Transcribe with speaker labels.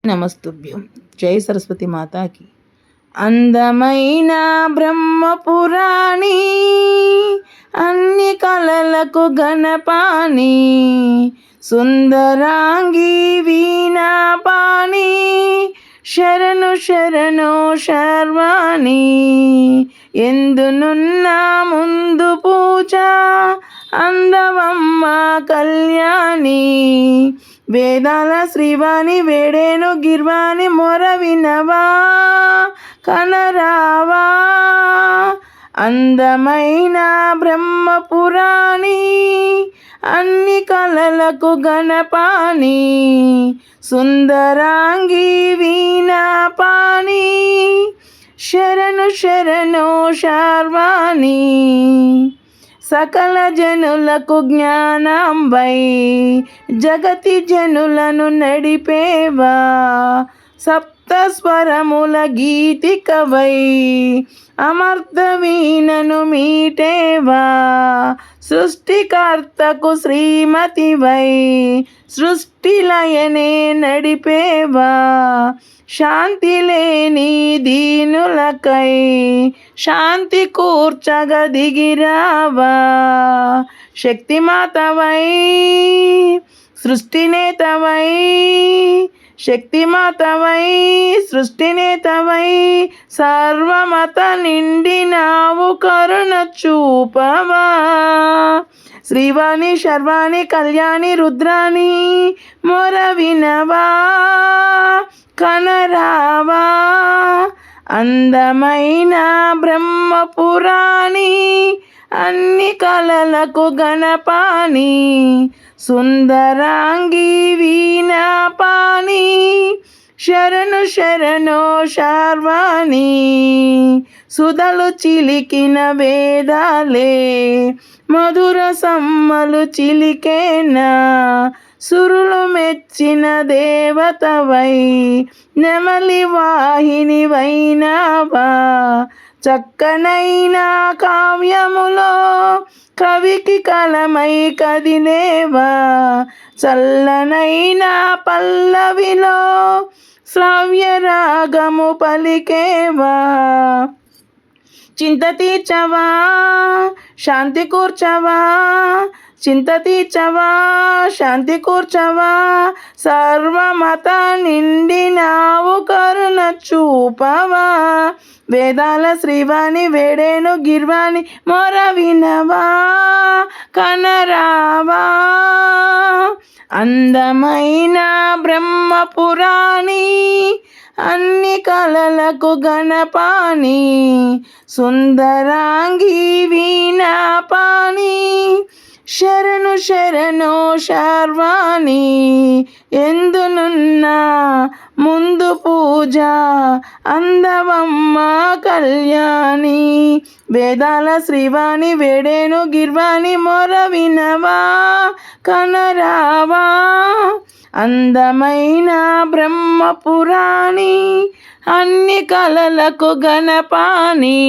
Speaker 1: నమస్తుభ్యం. జై సరస్వతి మాతాకి. అందమైన బ్రహ్మపురాణి, అన్ని కళలకు గణపాణి, సుందరాంగి వీణాపాణి, శరణు శరణు శర్వాణి. ఎందునున్న ముందు పూజ అందవమ్మ కళ్యాణి, వేదాల శ్రీవాణి వేడేను గిర్వాణి, మొర వినవా కనరావా. అందమైన బ్రహ్మపురాణి, అన్ని కళలకు గణపాణి, సుందరాంగి వీణాపాణి, శరణు శరణు శర్వాణి. సకల జనులకు జ్ఞానంబై జగతి జనులను నడిపేవా, సప్తస్వరముల గీతికవై అమర్ధ వీణను మీటేవా, సృష్టికర్తకు శ్రీమతివై సృష్టి లయనే నడిపేవా, శాంతి లేని దీనులకై శాంతి కూర్చగ దిగిరావా. శక్తిమాతవై సృష్టినేతవై, శక్తిమాతవై సృష్టినేతవై, సర్వమత నిండినావు కరుణ చూపవా. శ్రీవాణి శర్వాణి కళ్యాణి రుద్రాణి, మొర వినవా కనరావా. అందమైన బ్రహ్మపురాణి, అన్ని కళలకు గణపాణి, సుందరాంగి వీణాపాణి, శరణు శరణు శర్వాణి. సుధలు చిలికిన వేదాలే మధుర సమ్మలు చిలికేనా, సురులు మెచ్చిన దేవతవై నెమలి వాహిని వైనావా. చక్కనైన కావ్యములో కవికి కలమై కదిలేవా, చల్లనైన పల్లవిలో శ్రావ్య రాగము పలికేవా. చింత తీర్చవా శాంతి కూర్చవా, చింత తీర్చవా శాంతి కూర్చవా, సర్వమత నిండినావు కరుణ చూపవా. వేదాల శ్రీవాణి వేడేను గిర్వాణి, మొర వినవా కనరావా. అందమైన బ్రహ్మపురాణి, అన్ని కళలకు గణపాణి, సుందరాంగి వీణాపాణి, శరణు శరణు శర్వాణి. ఎందునున్న ముందు పూజ అందవమ్మ కళ్యాణి, వేదాల శ్రీవాణి వేడేను గిర్వాణి, మొర వినవా కనరావా. అందమైన బ్రహ్మపురాణి, అన్ని కళలకు గణపాణి.